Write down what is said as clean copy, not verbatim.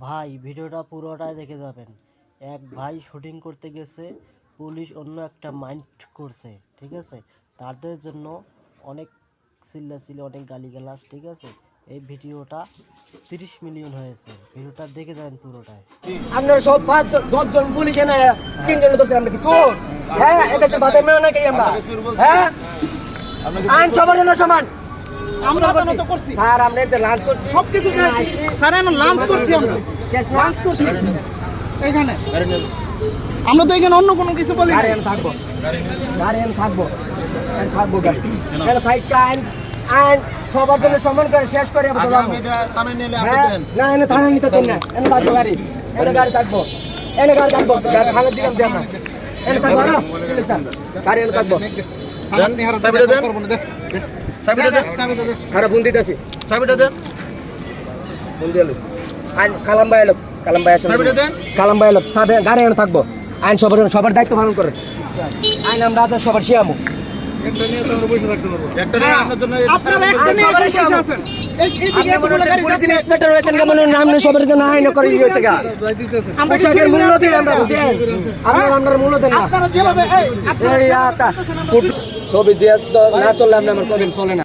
ভাই ভিডিওটা পুরোটাই দেখে যাবেন। এক ভাই শুটিং করতে গেছে, পুলিশ অন্য একটা মাইন্ড করছে, ঠিক আছে? তাদের জন্য অনেক চিল্লাচিল্লি, অনেক গালিগালাজ, ঠিক আছে? এই ভিডিওটা 30 মিলিয়ন হয়েছে। ভিডিওটা দেখে যাবেন পুরোটাই। আপনারা সব 5-10 জন পুলিশ এনে 3 জন ধরছেন, আমরা কি চোর? হ্যাঁ, এটা হচ্ছে বাদের মেয়ে নাকি আমরা? হ্যাঁ, আইন সবার জন্য সমান। আমরা তো করছি স্যার, আমরা একটা লাঞ্চ করছি, সবকিছু স্যার আমরা লাঞ্চ করছি, আমরা লাঞ্চ করছি এখানে। আমরা তো এখানে অন্য কোনো কিছু বলি না। গাড়ি আমি থাকবো, গাড়ি আমি থাকবো, আমি থাকবো গাড়ি। কেন ফাইটটা আইন সবার জন্য সম্মান করে শেষ করে আমরা যাবো। না, এনে থানা নিতে চাই না, এনে থাকবো গাড়ি, এনে গাড়ি থাকবো, এনে গাড়ি থাকবো, থানার দিকে দিয়ে আমরা এনে থাকবো না, গাড়ি এনে থাকবো। খারাপ ফোন দিতেছি, ফোন দিয়ে আইন কালাম ভাই এলো, কালাম ভাই আসে, কালাম ভাই এলো, গাড়ি এনে থাকবো। আইন সবার দায়িত্ব পালন করে, আইন আমরা আজ সবার শিয়ামু। ছবি দিয়ে না চললে আমার কদিন চলে না।